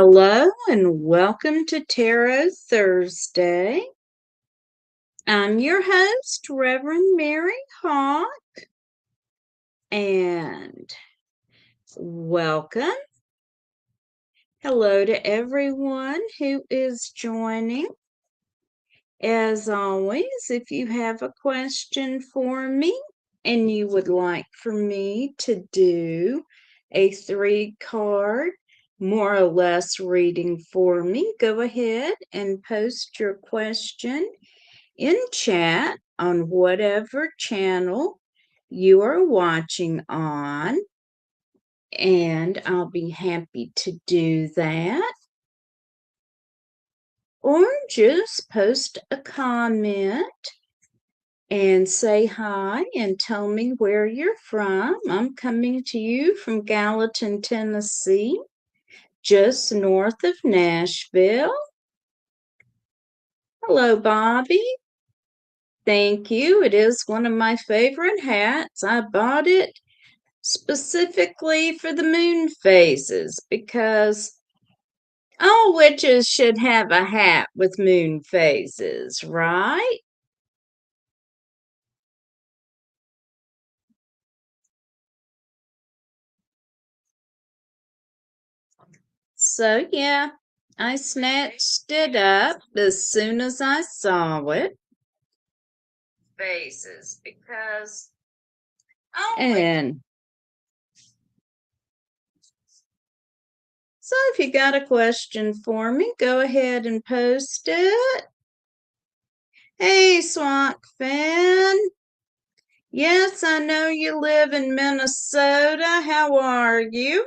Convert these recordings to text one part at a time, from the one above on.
Hello and welcome to Tarot Thursday. I'm your host, Reverend Mary Hawk, and welcome. Hello to everyone who is joining. As always, if you have a question for me and you would like for me to do a 3-card more or less reading for me, go ahead and post your question in chat on whatever channel you are watching on, and I'll be happy to do that. Or just post a comment and say hi and tell me where you're from. I'm coming to you from Gallatin, Tennessee, just north of Nashville. Hello, Bobby. Thank you. It is one of my favorite hats. I bought it specifically for the moon phases because all witches should have a hat with moon phases, right? So, yeah, I snatched it up as soon as I saw it. Phases, because and so if you got a question for me, go ahead and post it. Hey, Swank fan. Yes, I know you live in Minnesota. How are you?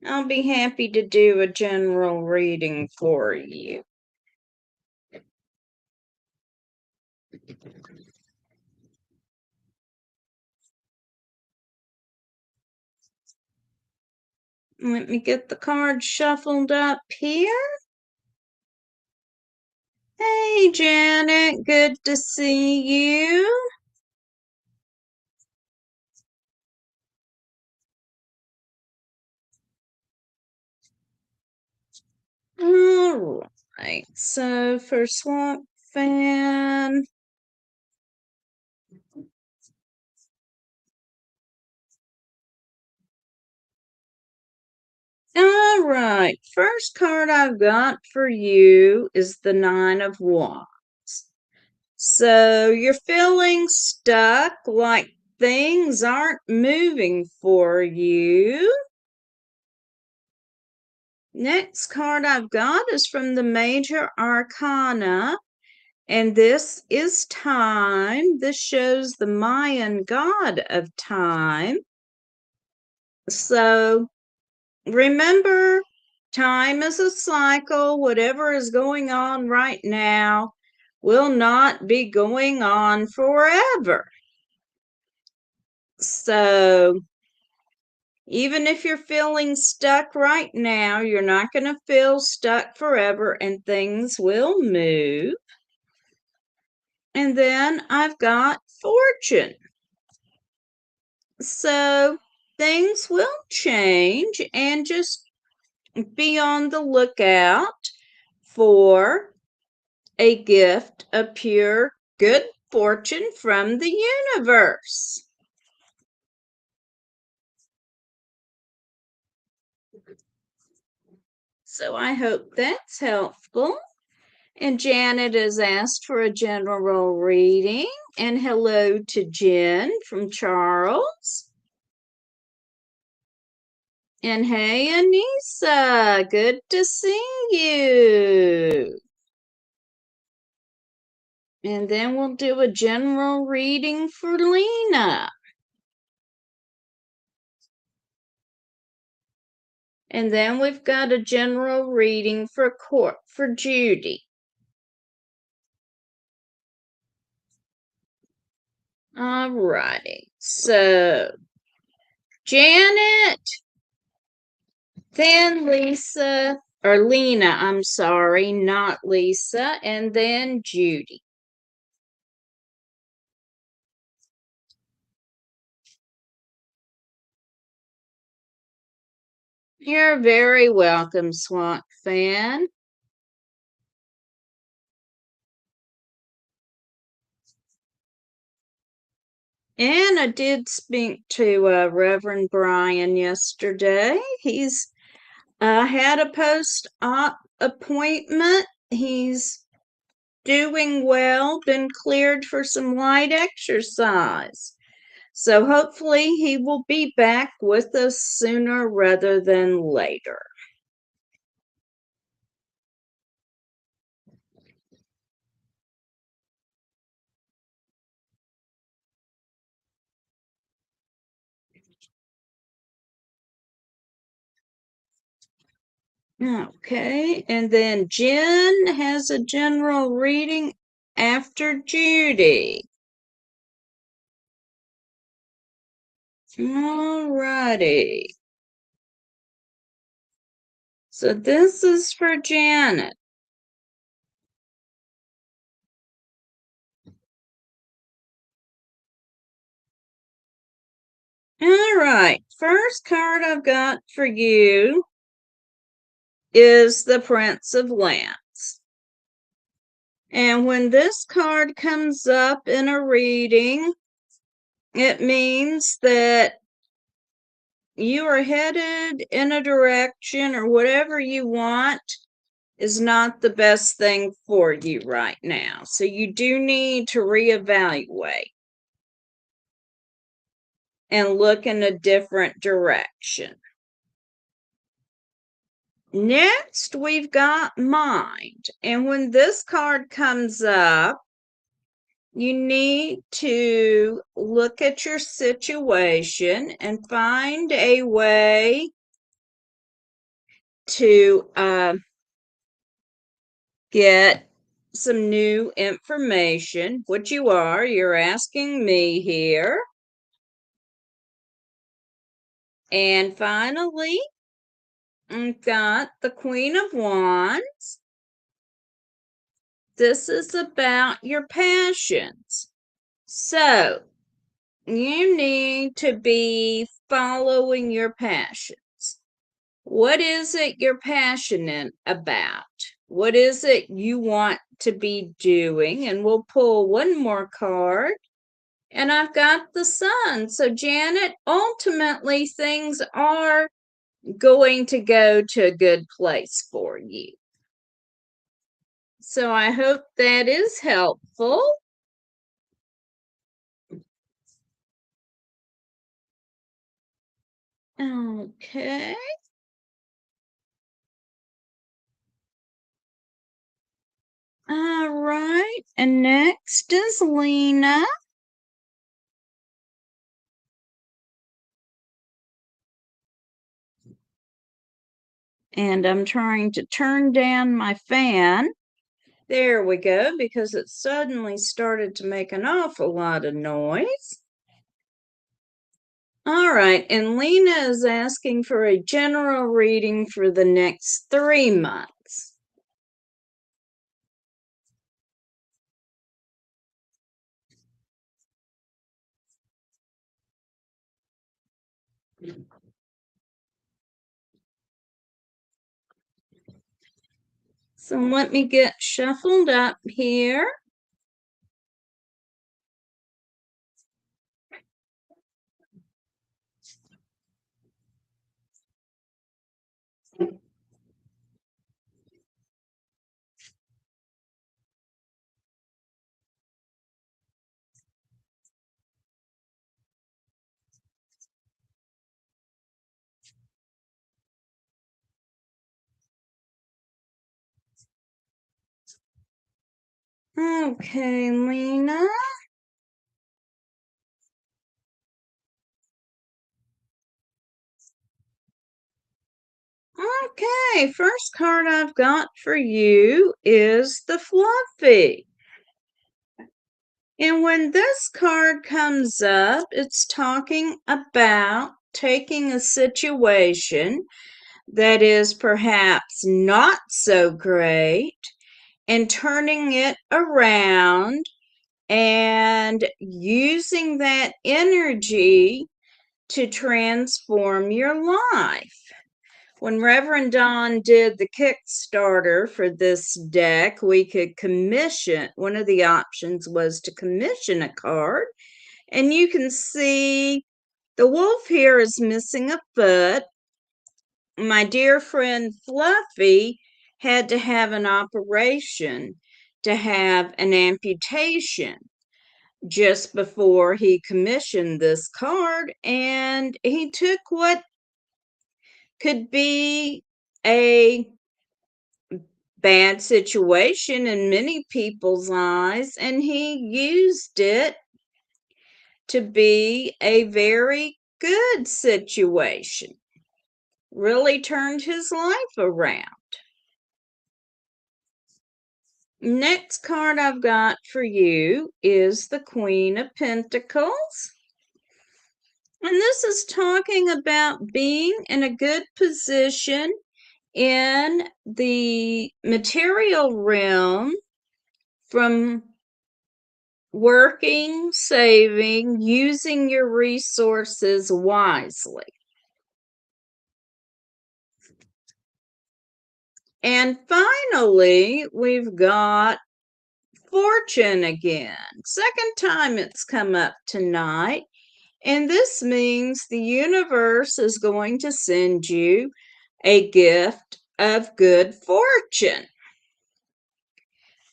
I'll be happy to do a general reading for you. Let me get the cards shuffled up here. Hey, Janet, good to see you. All right, so for Swamp Fan, all right, first card I've got for you is the Nine of Wands. So you're feeling stuck, like things aren't moving for you. Next card I've got is from the Major Arcana, and this is time. This shows the Mayan god of time. So remember, time is a cycle. Whatever is going on right now will not be going on forever. So even if you're feeling stuck right now, you're not going to feel stuck forever and things will move. And then I've got Fortune. So things will change, and just be on the lookout for a gift of pure good fortune from the universe. So I hope that's helpful. And Janet has asked for a general reading. And hello to Jen from Charles. And hey, Anissa, good to see you. And then we'll do a general reading for Lena. And then we've got a general reading for Judy. All righty. So, Janet, then Lisa, or Lena, I'm sorry, not Lisa, and then Judy. You're very welcome, Swamp Fan. And I did speak to Reverend Brian yesterday. He's had a post-op appointment. He's doing well, been cleared for some light exercise. So hopefully he will be back with us sooner rather than later. Okay, and then Jen has a general reading after Judy. Alrighty. So this is for Janet. All right, first card I've got for you is the Prince of Lance. And when this card comes up in a reading, it means that you are headed in a direction or whatever you want is not the best thing for you right now. So you do need to reevaluate and look in a different direction. Next, we've got Mind. And when this card comes up, you need to look at your situation and find a way to get some new information. What you're asking me here. And finally, I've got the Queen of Wands. This is about your passions. So, you need to be following your passions. What is it you're passionate about? What is it you want to be doing? And we'll pull one more card. And I've got the Sun. So, Janet, ultimately, things are going to go to a good place for you. So, I hope that is helpful. Okay. All right. And next is Lena. And I'm trying to turn down my fan. There we go, because it suddenly started to make an awful lot of noise. All right, and Lena is asking for a general reading for the next 3 months. So let me get shuffled up here. Okay, Lena. Okay, first card I've got for you is the Fluffy. And when this card comes up, it's talking about taking a situation that is perhaps not so great and turning it around and using that energy to transform your life. When Reverend Don did the Kickstarter for this deck, we could commission, one of the options was to commission a card. And you can see the wolf here is missing a foot. My dear friend Fluffy had to have an operation to have an amputation just before he commissioned this card, and he took what could be a bad situation in many people's eyes, and he used it to be a very good situation. Really turned his life around. Next card I've got for you is the Queen of Pentacles. And this is talking about being in a good position in the material realm, from working, saving, using your resources wisely. And finally, we've got Fortune again. Second time it's come up tonight. And this means the universe is going to send you a gift of good fortune.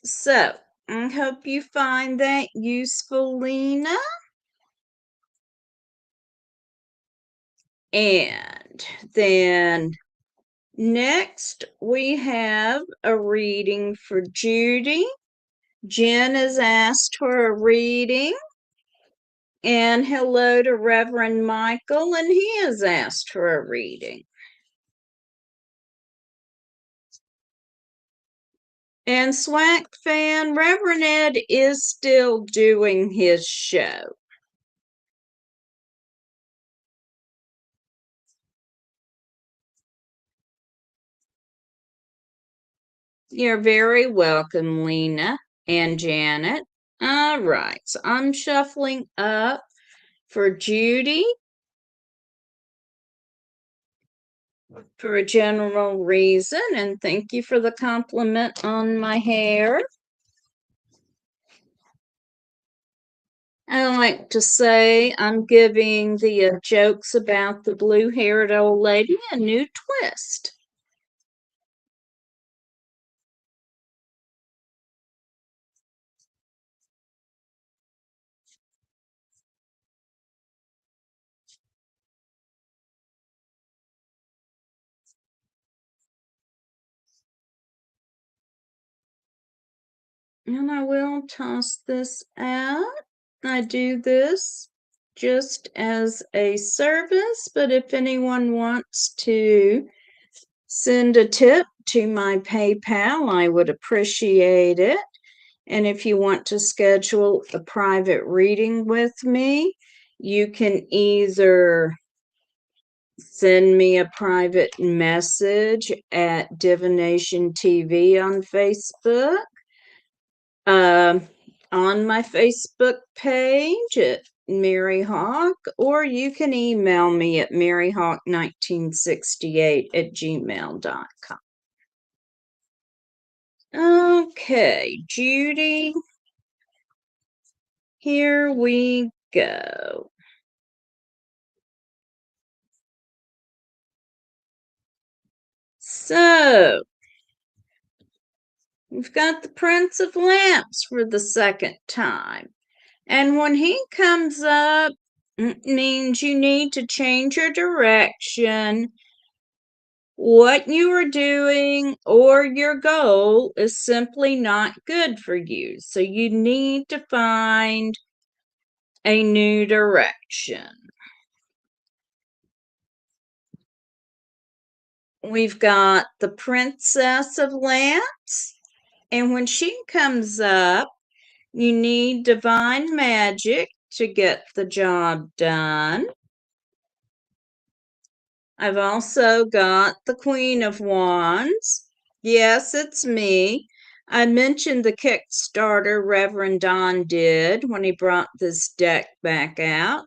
So, I hope you find that useful, Lena. And then next we have a reading for Judy. Jen has asked for a reading. And hello to Reverend Michael, and he has asked for a reading. And SWAC fan, Reverend Ed is still doing his show. You're very welcome, Lena and Janet. All right, so I'm shuffling up for Judy for a general reason, and thank you for the compliment on my hair. I like to say I'm giving the jokes about the blue-haired old lady a new twist. And I will toss this out. I do this just as a service, but if anyone wants to send a tip to my PayPal, I would appreciate it. And if you want to schedule a private reading with me, you can either send me a private message at Divination TV on Facebook, on my Facebook page at Mary Hawk, or you can email me at maryhawk1968@gmail.com. Okay, Judy, here we go. So, we've got the Prince of Lamps for the second time. And when he comes up, it means you need to change your direction. What you are doing or your goal is simply not good for you. So you need to find a new direction. We've got the Princess of Lamps. And when she comes up, you need divine magic to get the job done. I've also got the Queen of Wands. Yes, it's me. I mentioned the Kickstarter Reverend Don did when he brought this deck back out.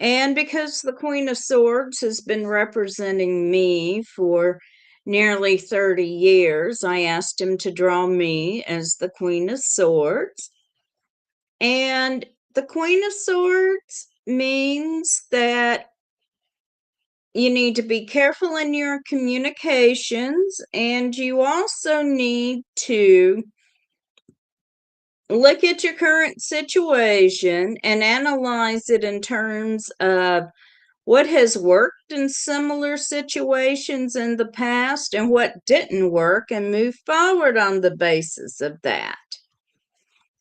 And because the Queen of Swords has been representing me for nearly 30 years, I asked him to draw me as the Queen of Swords. And the Queen of Swords means that you need to be careful in your communications, and you also need to look at your current situation and analyze it in terms of what has worked in similar situations in the past and what didn't work, and move forward on the basis of that.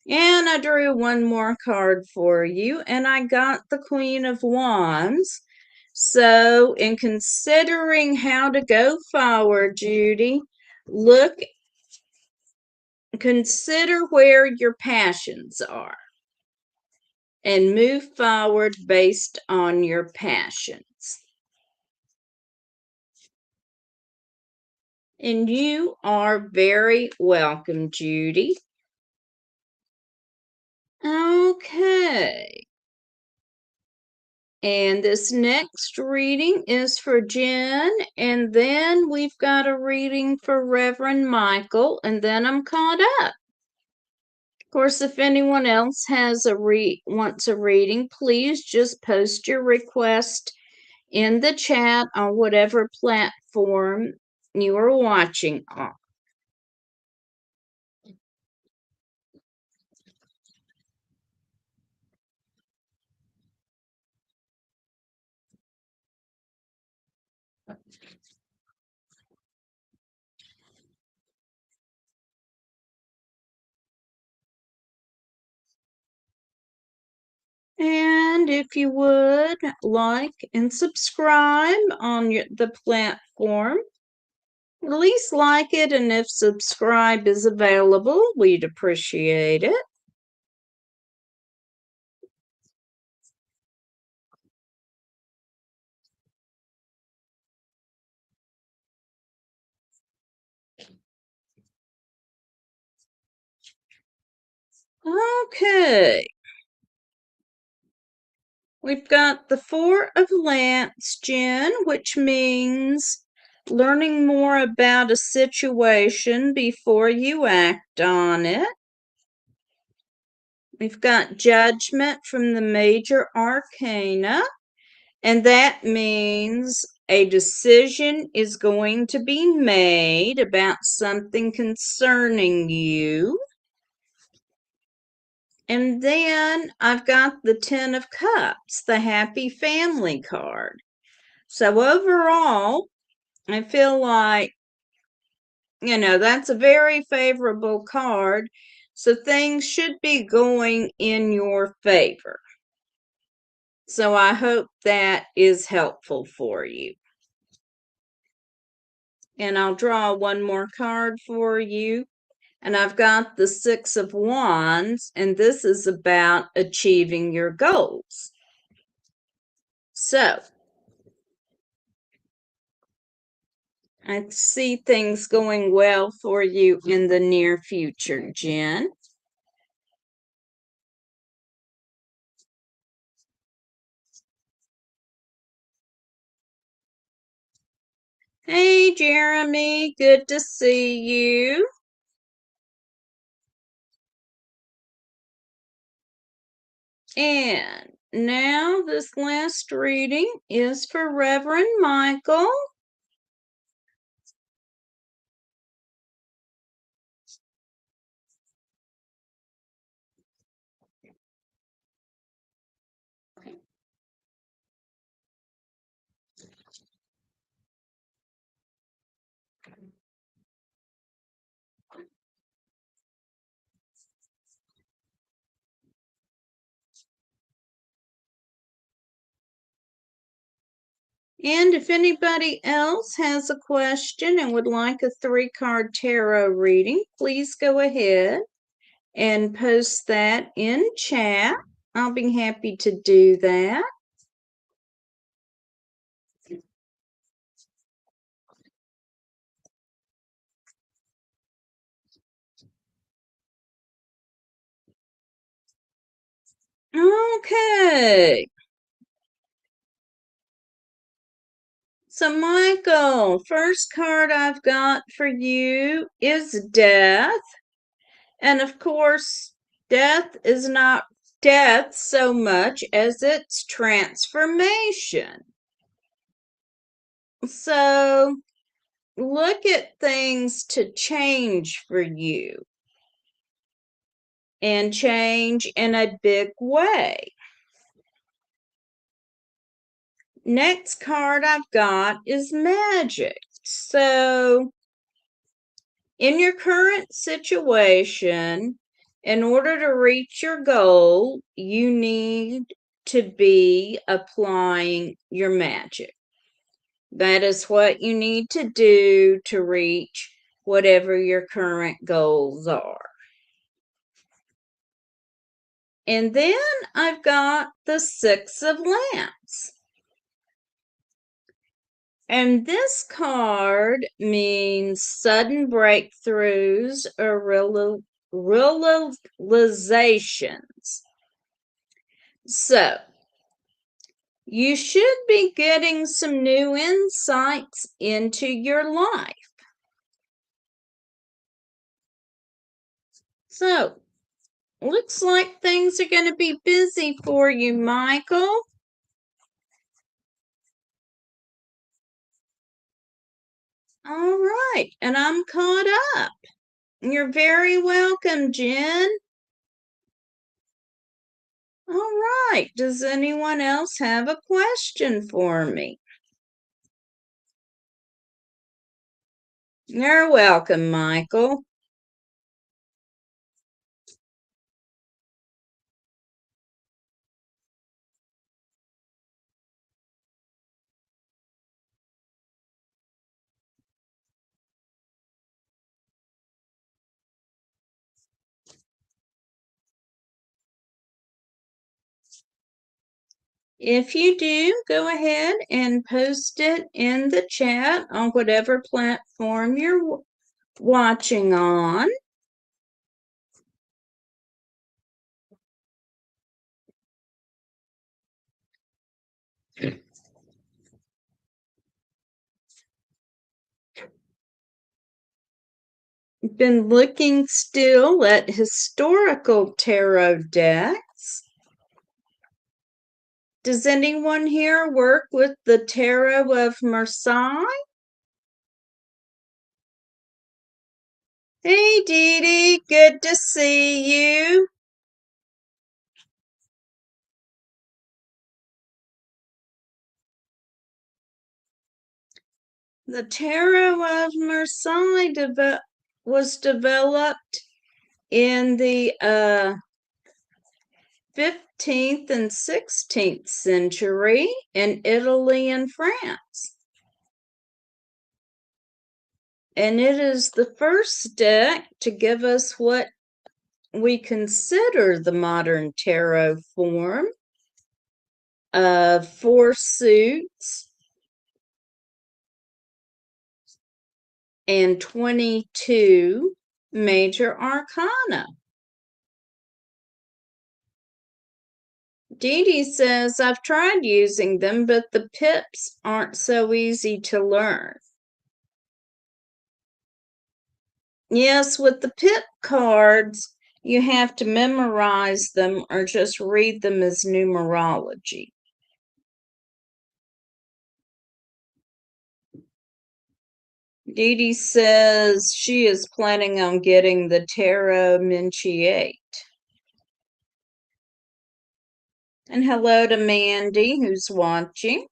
And I drew one more card for you, and I got the Queen of Wands. So, in considering how to go forward, Judy, consider where your passions are and move forward based on your passions. And you are very welcome, Judy. Okay. And this next reading is for Jen, and then we've got a reading for Reverend Michael, and then I'm caught up. Of course, if anyone else has wants a reading, please just post your request in the chat on whatever platform you are watching on. And if you would like and subscribe on the platform, at least like it, and if subscribe is available, we'd appreciate it. Okay. We've got the Four of Lance, Jen, which means learning more about a situation before you act on it. We've got Judgment from the Major Arcana, and that means a decision is going to be made about something concerning you. And then I've got the Ten of Cups, the Happy Family card. So overall, I feel like, that's a very favorable card. So things should be going in your favor. So I hope that is helpful for you. And I'll draw one more card for you. And I've got the Six of Wands, and this is about achieving your goals. So I see things going well for you in the near future, Jen. Hey, Jeremy, good to see you. And now this last reading is for Reverend Michael. And if anybody else has a question and would like a 3-card tarot reading, please go ahead and post that in chat. I'll be happy to do that. Okay. So, Michael, first card I've got for you is death. And of course, death is not death so much as it's transformation. So, look at things to change for you and change in a big way. Next card I've got is magic. So, in your current situation, in order to reach your goal, you need to be applying your magic. That is what you need to do to reach whatever your current goals are. And then I've got the Six of Lamps. And this card means sudden breakthroughs or realizations. So, you should be getting some new insights into your life. So, looks like things are going to be busy for you, Michael. All right, and I'm caught up. You're very welcome, Jen. All right, does anyone else have a question for me? You're welcome, Michael. If you do, go ahead and post it in the chat on whatever platform you're watching on. Been looking still at historical tarot decks. Does anyone here work with the Tarot of Marseille? Hey, Dee Dee, good to see you. The Tarot of Marseille was developed in the 15th and 16th century in Italy and France. And it is the first deck to give us what we consider the modern tarot form of 4 suits and 22 major arcana. Dee Dee says, I've tried using them, but the pips aren't so easy to learn. Yes, with the pip cards, you have to memorize them or just read them as numerology. Dee Dee says she is planning on getting the Tarot Minchiate. And hello to Mandy, who's watching.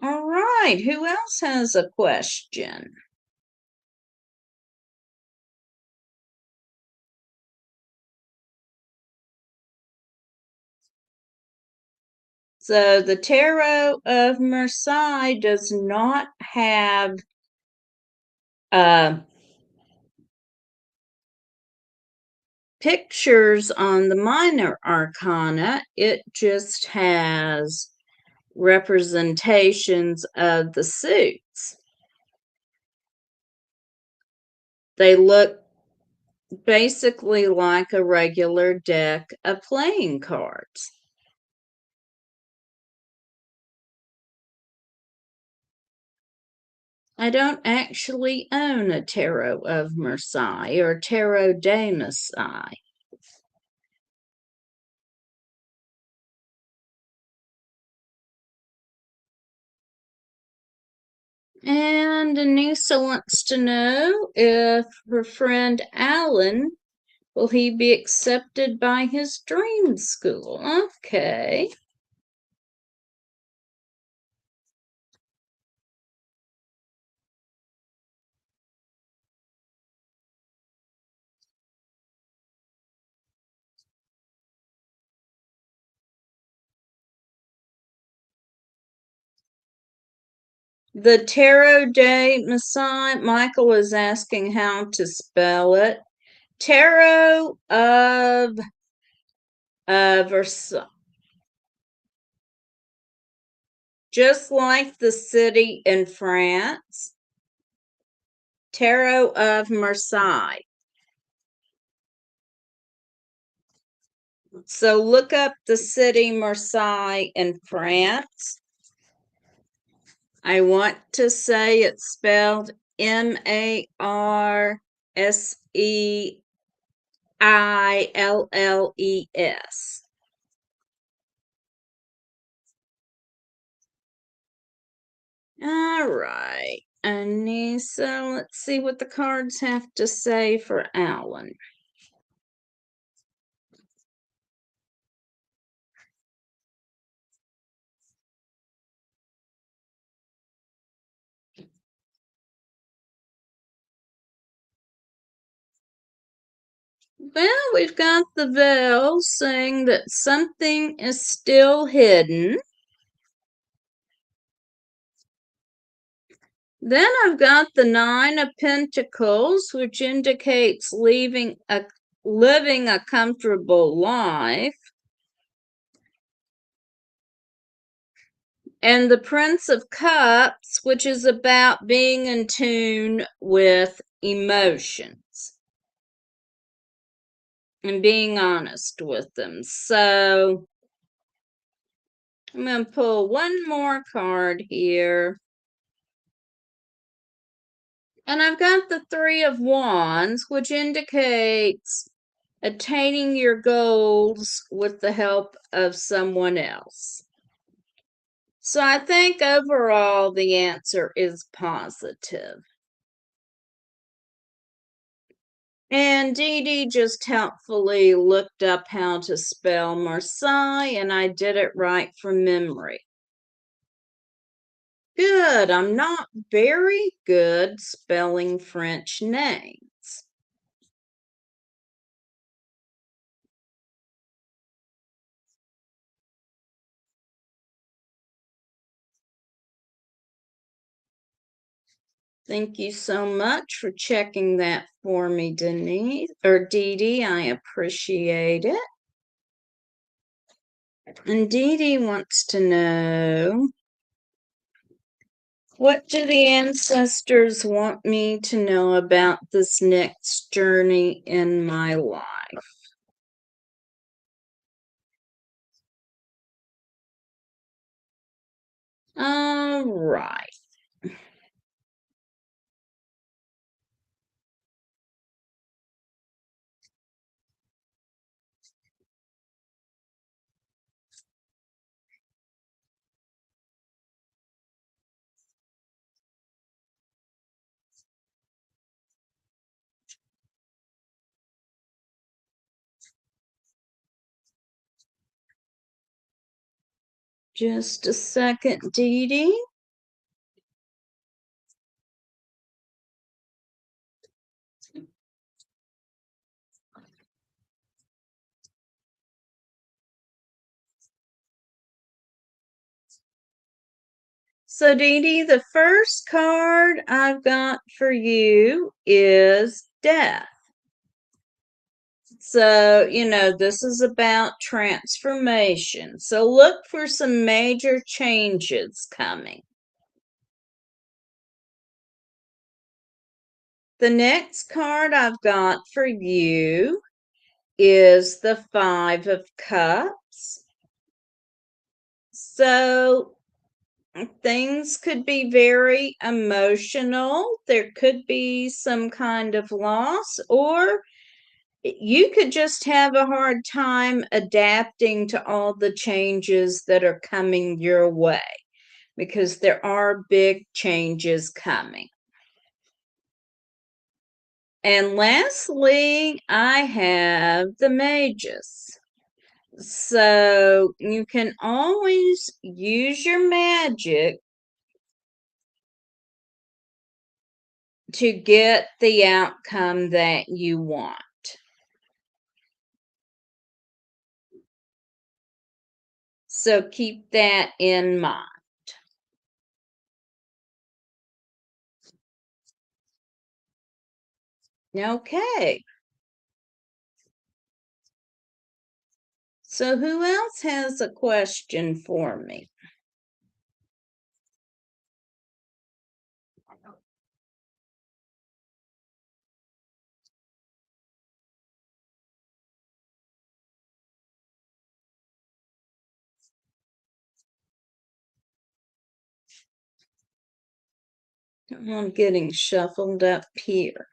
All right, who else has a question? So the Tarot of Marseille does not have pictures on the minor arcana. It just has representations of the suits. They look basically like a regular deck of playing cards. I don't actually own a Tarot of Marseille or Tarot de Marseille. And Anissa wants to know if her friend Alan, will he be accepted by his dream school? Okay. The Tarot de Marseille, Michael is asking how to spell it. Tarot of Versailles. Just like the city in France. Tarot of Marseille. So look up the city Marseille in France. I want to say it's spelled Marseilles. All right, Anissa, let's see what the cards have to say for Alan. Well, we've got the Veil saying that something is still hidden. Then I've got the Nine of Pentacles, which indicates living a comfortable life. And the Prince of Cups, which is about being in tune with emotions and being honest with them. So I'm going to pull one more card here. And I've got the Three of Wands, which indicates attaining your goals with the help of someone else. So I think overall the answer is positive. And Dee Dee just helpfully looked up how to spell Marseille, and I did it right from memory. Good. I'm not very good spelling French names. Thank you so much for checking that for me, Denise or Dee Dee. I appreciate it. And Dee Dee wants to know, what do the ancestors want me to know about this next journey in my life? All right. Just a second, Dee Dee. So, Dee Dee, the first card I've got for you is Death. So, this is about transformation. So, look for some major changes coming. The next card I've got for you is the Five of Cups. So things could be very emotional. There could be some kind of loss, or you could just have a hard time adapting to all the changes that are coming your way, because there are big changes coming. And lastly, I have the Mages. So you can always use your magic to get the outcome that you want. So keep that in mind. Okay. So who else has a question for me? I'm getting shuffled up here.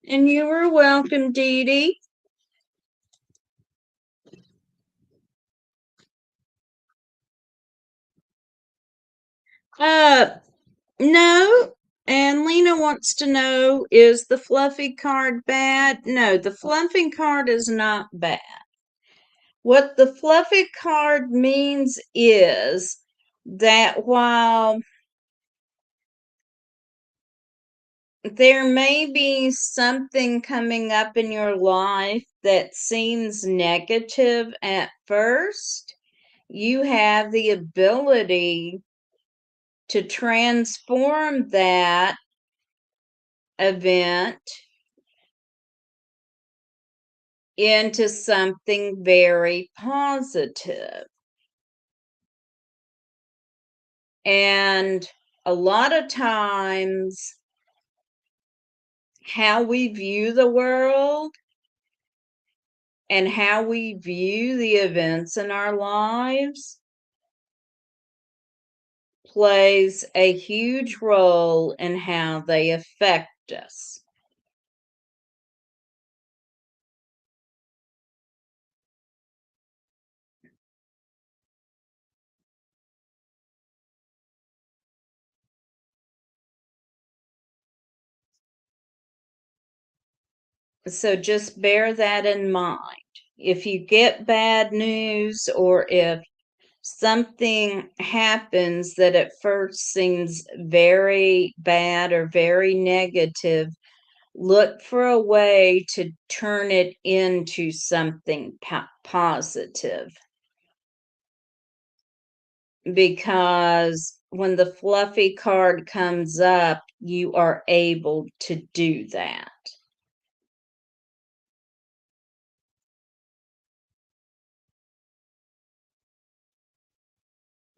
And you are welcome, Dee Dee. No. And Lena wants to know, is the fluffy card bad? No, the fluffy card is not bad. What the fluffy card means is that while there may be something coming up in your life that seems negative at first, you have the ability to transform that event into something very positive. And a lot of times, how we view the world and how we view the events in our lives plays a huge role in how they affect us. So just bear that in mind. If you get bad news, or if something happens that at first seems very bad or very negative, look for a way to turn it into something positive. Because when the fluffy card comes up, you are able to do that.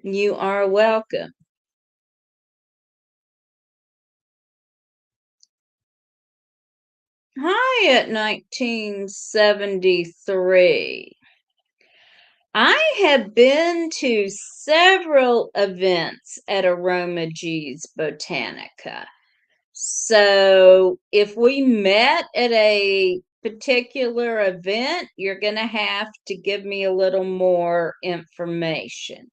You are welcome. Hi at 1973. I have been to several events at Aroma G's Botanica. So if we met at a particular event, you're going to have to give me a little more information.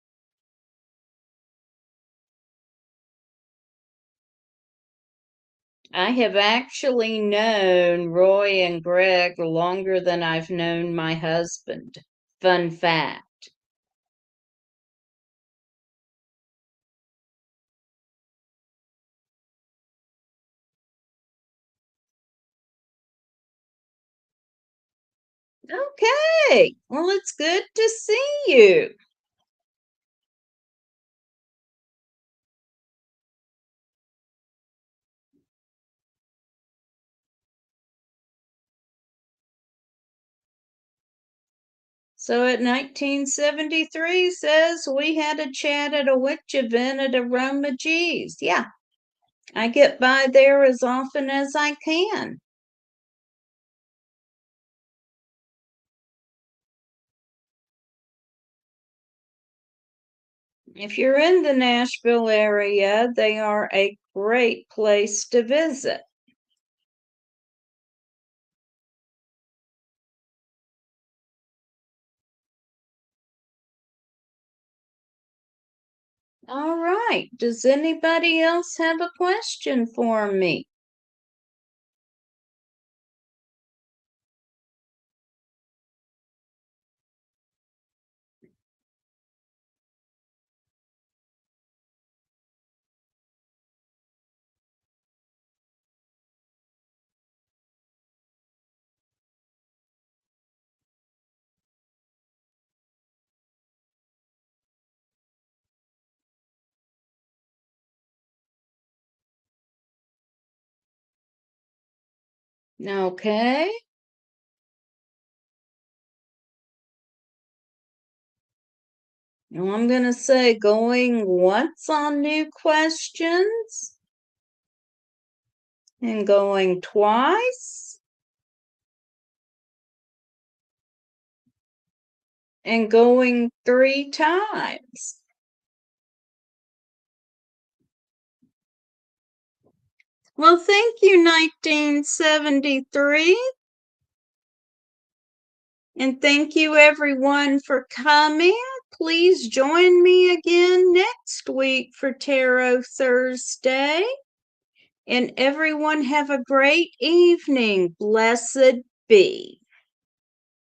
I have actually known Roy and Greg longer than I've known my husband. Fun fact. Okay. Well, it's good to see you. So at 1973 says we had a chat at a witch event at Aroma G's. Yeah, I get by there as often as I can. If you're in the Nashville area, they are a great place to visit. All right. Does anybody else have a question for me? Okay. Well, I'm going to say going once on new questions and going twice and going 3 times. Well, thank you, 1973. And thank you, everyone, for coming. Please join me again next week for Tarot Thursday. And everyone have a great evening. Blessed be.